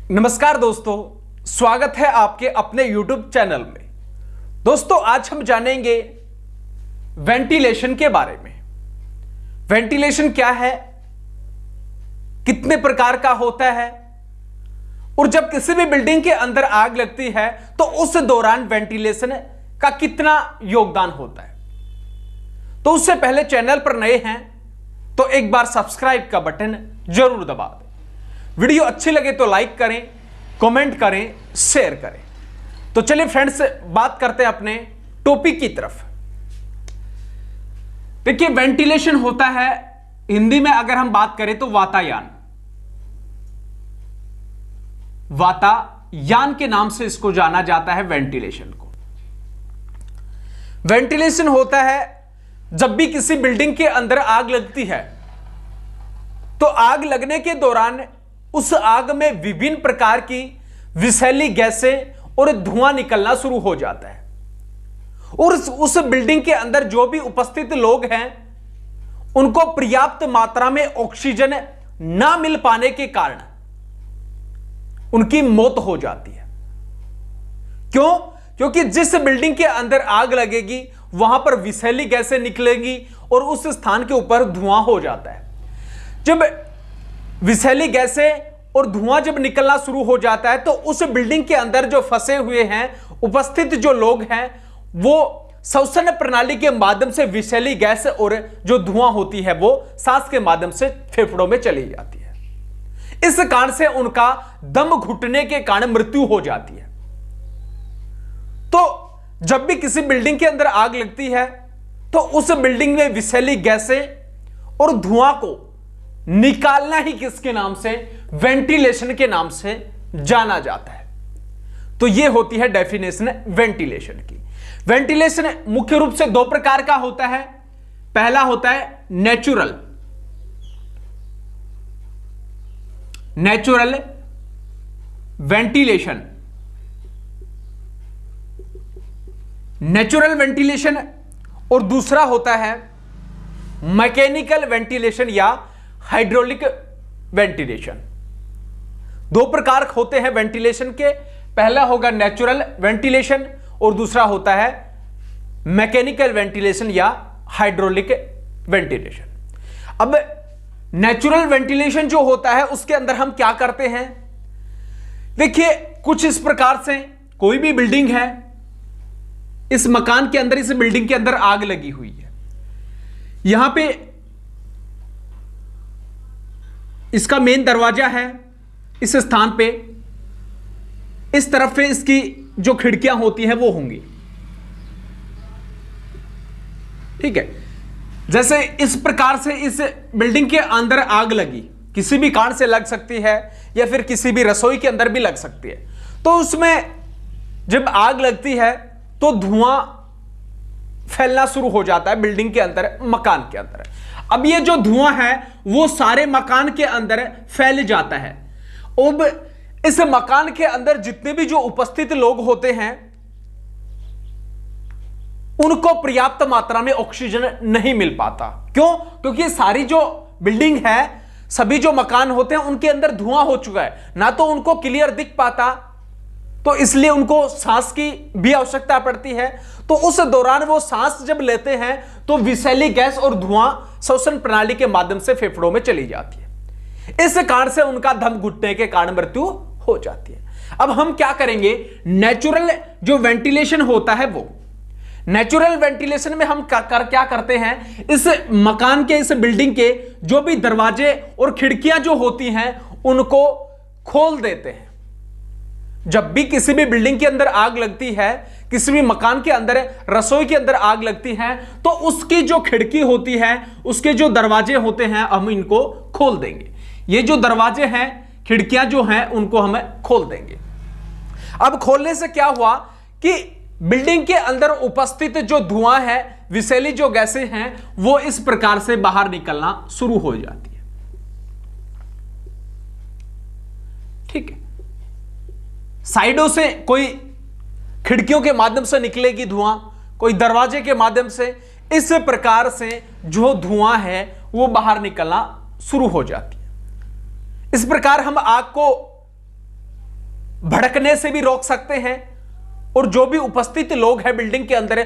नमस्कार दोस्तों, स्वागत है आपके अपने YouTube चैनल में। दोस्तों, आज हम जानेंगे वेंटिलेशन के बारे में। वेंटिलेशन क्या है, कितने प्रकार का होता है और जब किसी भी बिल्डिंग के अंदर आग लगती है तो उस दौरान वेंटिलेशन का कितना योगदान होता है। तो उससे पहले चैनल पर नए हैं तो एक बार सब्सक्राइब का बटन जरूर दबा दें। वीडियो अच्छी लगे तो लाइक करें, कमेंट करें, शेयर करें। तो चलिए फ्रेंड्स, बात करते हैं अपने टॉपिक की तरफ। देखिए, वेंटिलेशन होता है, हिंदी में अगर हम बात करें तो वातायन। वातायन के नाम से इसको जाना जाता है, वेंटिलेशन को। वेंटिलेशन होता है जब भी किसी बिल्डिंग के अंदर आग लगती है तो आग लगने के दौरान उस आग में विभिन्न प्रकार की विषैली गैसें और धुआं निकलना शुरू हो जाता है और उस बिल्डिंग के अंदर जो भी उपस्थित लोग हैं उनको पर्याप्त मात्रा में ऑक्सीजन ना मिल पाने के कारण उनकी मौत हो जाती है। क्यों? क्योंकि जिस बिल्डिंग के अंदर आग लगेगी वहां पर विषैली गैसें निकलेंगी और उस स्थान के ऊपर धुआं हो जाता है। जब विषैली गैसें और धुआं जब निकलना शुरू हो जाता है तो उस बिल्डिंग के अंदर जो फंसे हुए हैं, उपस्थित जो लोग हैं, वो श्वसन प्रणाली के माध्यम से विषैली गैस और जो धुआं होती है वो सांस के माध्यम से फेफड़ों में चली जाती है। इस कारण से उनका दम घुटने के कारण मृत्यु हो जाती है। तो जब भी किसी बिल्डिंग के अंदर आग लगती है तो उस बिल्डिंग में विषैली गैसें और धुआं को निकालना ही किसके नाम से? वेंटिलेशन के नाम से जाना जाता है। तो यह होती है डेफिनेशन वेंटिलेशन की। वेंटिलेशन मुख्य रूप से दो प्रकार का होता है। पहला होता है नेचुरल वेंटिलेशन। नेचुरल वेंटिलेशन और दूसरा होता है मैकेनिकल वेंटिलेशन या हाइड्रोलिक वेंटिलेशन। दो प्रकार होते हैं वेंटिलेशन के। पहला होगा नेचुरल वेंटिलेशन और दूसरा होता है मैकेनिकल वेंटिलेशन या हाइड्रोलिक वेंटिलेशन। अब नेचुरल वेंटिलेशन जो होता है उसके अंदर हम क्या करते हैं? देखिए, कुछ इस प्रकार से, कोई भी बिल्डिंग है, इस मकान के अंदर, इस बिल्डिंग के अंदर आग लगी हुई है। यहां पे इसका मेन दरवाजा है, इस स्थान पे इस तरफ पे इसकी जो खिड़कियां होती हैं वो होंगी। ठीक है। जैसे इस प्रकार से इस बिल्डिंग के अंदर आग लगी, किसी भी कारण से लग सकती है या फिर किसी भी रसोई के अंदर भी लग सकती है। तो उसमें जब आग लगती है तो धुआं फैलना शुरू हो जाता है बिल्डिंग के अंदर, मकान के अंदर। अब ये जो धुआं है वो सारे मकान के अंदर फैल जाता है। अब इस मकान के अंदर जितने भी जो उपस्थित लोग होते हैं उनको पर्याप्त मात्रा में ऑक्सीजन नहीं मिल पाता। क्यों? क्योंकि सारी जो बिल्डिंग है, सभी जो मकान होते हैं उनके अंदर धुआं हो चुका है, ना तो उनको क्लियर दिख पाता, तो इसलिए उनको सांस की भी आवश्यकता पड़ती है। तो उस दौरान वो सांस जब लेते हैं तो विषैली गैस और धुआं श्वसन प्रणाली के माध्यम से फेफड़ों में चली जाती है। इस कारण से उनका दम घुटने के कारण मृत्यु हो जाती है। अब हम क्या करेंगे? नेचुरल जो वेंटिलेशन होता है, वो नेचुरल वेंटिलेशन में हम क्या करते हैं? इस मकान के, इस बिल्डिंग के जो भी दरवाजे और खिड़कियां जो होती हैं उनको खोल देते हैं। जब भी किसी भी बिल्डिंग के अंदर आग लगती है, किसी भी मकान के अंदर, रसोई के अंदर आग लगती है, तो उसकी जो खिड़की होती है, उसके जो दरवाजे होते हैं, हम इनको खोल देंगे। ये जो दरवाजे हैं, खिड़कियां जो हैं, उनको हम खोल देंगे। अब खोलने से क्या हुआ कि बिल्डिंग के अंदर उपस्थित जो धुआं है, विषैली जो गैसें हैं, वो इस प्रकार से बाहर निकलना शुरू हो जाती है। ठीक है। साइडों से कोई खिड़कियों के माध्यम से निकलेगी धुआं, कोई दरवाजे के माध्यम से। इस प्रकार से जो धुआं है वो बाहर निकलना शुरू हो जाती है। इस प्रकार हम आग को भड़कने से भी रोक सकते हैं, और जो भी उपस्थित लोग हैं बिल्डिंग के अंदर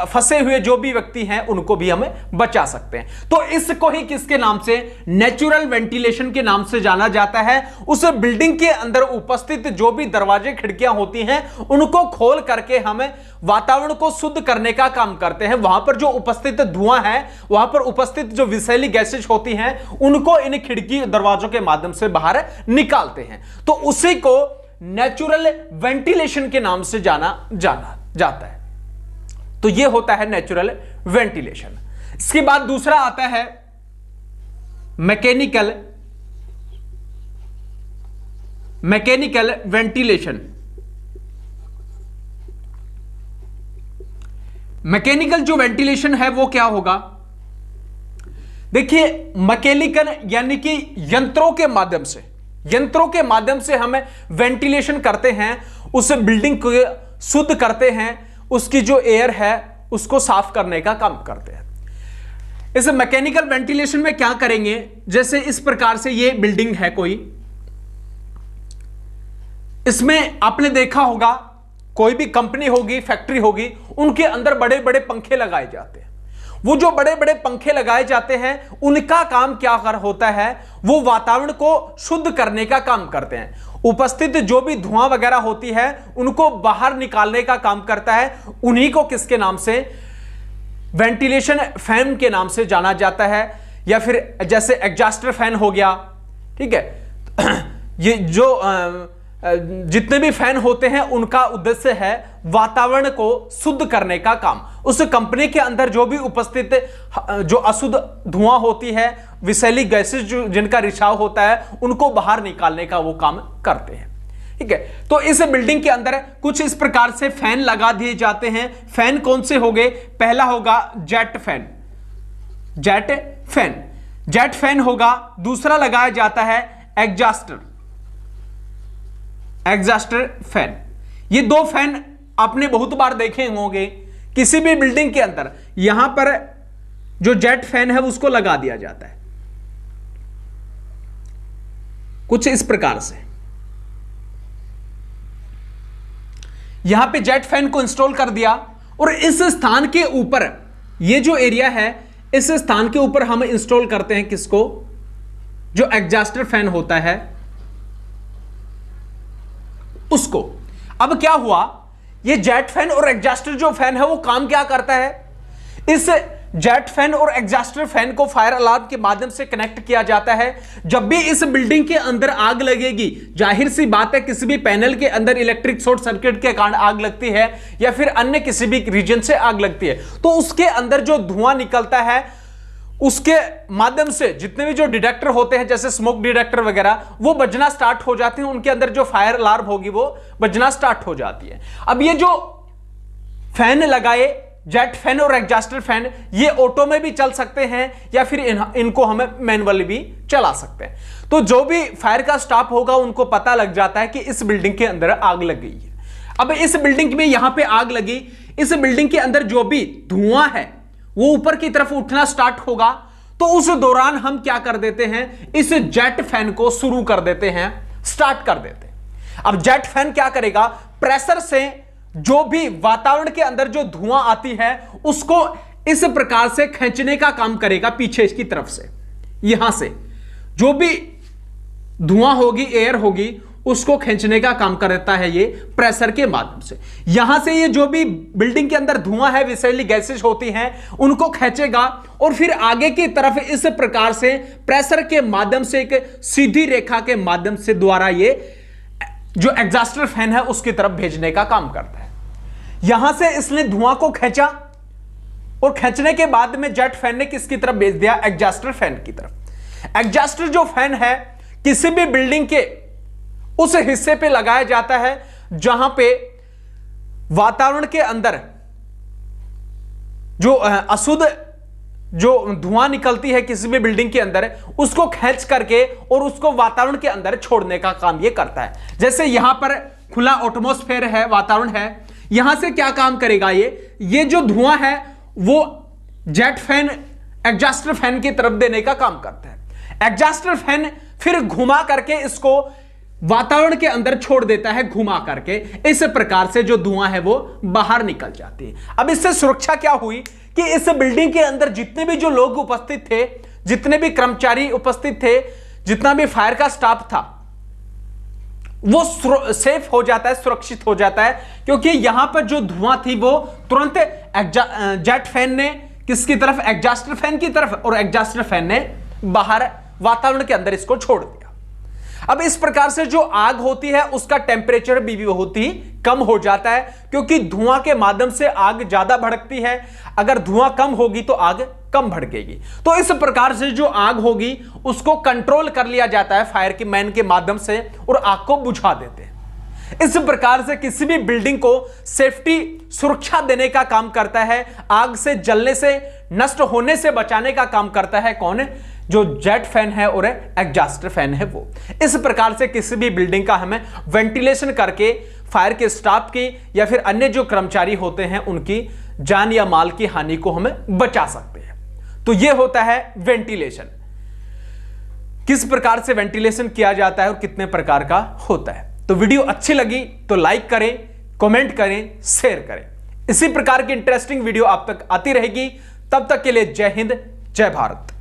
फंसे हुए जो भी व्यक्ति हैं उनको भी हमें बचा सकते हैं। तो इसको ही किसके नाम से, नेचुरल वेंटिलेशन के नाम से जाना जाता है। उस बिल्डिंग के अंदर उपस्थित जो भी दरवाजे खिड़कियां होती हैं उनको खोल करके हमें वातावरण को शुद्ध करने का काम करते हैं। वहां पर जो उपस्थित धुआं है, वहां पर उपस्थित जो विषैली गैसेज होती हैं उनको इन खिड़की दरवाजों के माध्यम से बाहर निकालते हैं। तो उसी को नेचुरल वेंटिलेशन के नाम से जाना जाता है। तो यह होता है नेचुरल वेंटिलेशन। इसके बाद दूसरा आता है मैकेनिकल वेंटिलेशन। मैकेनिकल जो वेंटिलेशन है वो क्या होगा, देखिए मैकेनिकल यानी कि यंत्रों के माध्यम से हमें वेंटिलेशन करते हैं, उस बिल्डिंग को शुद्ध करते हैं, उसकी जो एयर है उसको साफ करने का काम करते हैं। इस मैकेनिकल वेंटिलेशन में क्या करेंगे, जैसे इस प्रकार से ये बिल्डिंग है कोई, इसमें आपने देखा होगा कोई भी कंपनी होगी, फैक्ट्री होगी, उनके अंदर बड़े बड़े पंखे लगाए जाते हैं। वो जो बड़े बड़े पंखे लगाए जाते हैं उनका काम क्या होता है, वो वातावरण को शुद्ध करने का काम करते हैं। उपस्थित जो भी धुआं वगैरह होती है उनको बाहर निकालने का काम करता है। उन्हीं को किसके नाम से, वेंटिलेशन फैन के नाम से जाना जाता है। या फिर जैसे एग्जॉस्टर फैन हो गया, ठीक है। ये जो जितने भी फैन होते हैं उनका उद्देश्य है वातावरण को शुद्ध करने का काम। उस कंपनी के अंदर जो भी उपस्थित जो अशुद्ध धुआं होती है, विषैली गैसेज जिनका रिसाव होता है, उनको बाहर निकालने का वो काम करते हैं, ठीक है। तो इस बिल्डिंग के अंदर कुछ इस प्रकार से फैन लगा दिए जाते हैं। फैन कौन से होंगे, पहला होगा जेट फैन होगा। दूसरा लगाया जाता है एग्जॉस्टर फैन। ये दो फैन आपने बहुत बार देखे होंगे किसी भी बिल्डिंग के अंदर। यहां पर जो जेट फैन है उसको लगा दिया जाता है कुछ इस प्रकार से। यहां पे जेट फैन को इंस्टॉल कर दिया और इस स्थान के ऊपर, ये जो एरिया है इस स्थान के ऊपर हम इंस्टॉल करते हैं किसको, जो एग्जॉस्टर फैन होता है उसको। अब क्या हुआ, ये जेट फैन और एग्जॉस्टर जो फैन है वो काम क्या करता है, इस जेट फैन और एग्जॉस्टर फैन को फायर अलार्म के माध्यम से कनेक्ट किया जाता है। जब भी इस बिल्डिंग के अंदर आग लगेगी, जाहिर सी बात है किसी भी पैनल के अंदर इलेक्ट्रिक शॉर्ट सर्किट के कारण आग लगती है या फिर अन्य किसी भी रीजन से आग लगती है, तो उसके अंदर जो धुआं निकलता है उसके माध्यम से जितने भी जो डिटेक्टर होते हैं, जैसे स्मोक डिटेक्टर वगैरह, वो बजना स्टार्ट हो जाते हैं। उनके अंदर जो फायर अलार्म होगी वो बजना स्टार्ट हो जाती है। अब ये जो फैन लगाए, जेट फैन और एग्जॉस्टर फैन, ये ऑटो में भी चल सकते हैं या फिर इनको हमें मैनुअली भी चला सकते हैं। तो जो भी फायर का स्टाफ होगा उनको पता लग जाता है कि इस बिल्डिंग के अंदर आग लग गई है। अब इस बिल्डिंग में यहां पे आग लगी, इस बिल्डिंग के अंदर जो भी धुआं है वो ऊपर की तरफ उठना स्टार्ट होगा, तो उस दौरान हम क्या कर देते हैं, इस जेट फैन को शुरू कर देते हैं, स्टार्ट कर देते हैं। अब जेट फैन क्या करेगा, प्रेशर से जो भी वातावरण के अंदर जो धुआं आती है उसको इस प्रकार से खींचने का काम करेगा पीछे की तरफ से। यहां से जो भी धुआं होगी, एयर होगी, उसको खींचने का काम करता है ये प्रेशर के माध्यम से। यहां से ये जो भी बिल्डिंग के अंदर धुआं है, विषैली गैसेज होती हैं, उनको खींचेगा और फिर आगे की तरफ इस प्रकार से प्रेशर के माध्यम से एक सीधी रेखा के माध्यम से द्वारा ये जो एग्जॉस्टर फैन है उसकी तरफ भेजने का काम करता है। यहां से इसने धुआं को खींचा और खींचने के बाद में जेट फैन ने किसकी तरफ भेज दिया, एग्जॉस्टर फैन की तरफ। एग्जॉस्टर जो फैन है किसी भी बिल्डिंग के उस हिस्से पे लगाया जाता है जहां पे वातावरण के अंदर जो अशुद्ध जो धुआं निकलती है किसी भी बिल्डिंग के अंदर, उसको खींच करके और उसको वातावरण के अंदर छोड़ने का काम ये करता है। जैसे यहां पर खुला एटमॉस्फेयर है, वातावरण है, यहां से क्या काम करेगा, ये जो धुआं है वो जेट फैन एग्जॉस्टर फैन की तरफ देने का काम करता है। एग्जॉस्टर फैन फिर घुमा करके इसको वातावरण के अंदर छोड़ देता है घुमा करके। इस प्रकार से जो धुआं है वो बाहर निकल जाती है। अब इससे सुरक्षा क्या हुई कि इस बिल्डिंग के अंदर जितने भी जो लोग उपस्थित थे, जितने भी कर्मचारी उपस्थित थे, जितना भी फायर का स्टाफ था, वो सेफ हो जाता है, सुरक्षित हो जाता है, क्योंकि यहां पर जो धुआं थी वो तुरंत जेट फैन ने किसकी तरफ, एग्जॉस्टर फैन की तरफ, और एग्जॉस्टर फैन ने बाहर वातावरण के अंदर इसको छोड़ दिया। अब इस प्रकार से जो आग होती है उसका टेम्परेचर भी बहुत ही कम हो जाता है, क्योंकि धुआं के माध्यम से आग ज्यादा भड़कती है। अगर धुआं कम होगी तो आग कम भड़केगी। तो इस प्रकार से जो आग होगी उसको कंट्रोल कर लिया जाता है फायर की मैन के माध्यम से, और आग को बुझा देते हैं। इस प्रकार से किसी भी बिल्डिंग को सेफ्टी, सुरक्षा देने का काम करता है, आग से जलने से, नष्ट होने से बचाने का काम करता है कौन है, जो जेट फैन है और एग्जॉस्टर फैन है वो। इस प्रकार से किसी भी बिल्डिंग का हमें वेंटिलेशन करके फायर के स्टाफ की या फिर अन्य जो कर्मचारी होते हैं उनकी जान या माल की हानि को हमें बचा सकते हैं। तो यह होता है वेंटिलेशन। किस प्रकार से वेंटिलेशन किया जाता है और कितने प्रकार का होता है। तो वीडियो अच्छी लगी तो लाइक करें, कमेंट करें, शेयर करें। इसी प्रकार की इंटरेस्टिंग वीडियो आप तक आती रहेगी। तब तक के लिए जय हिंद, जय भारत।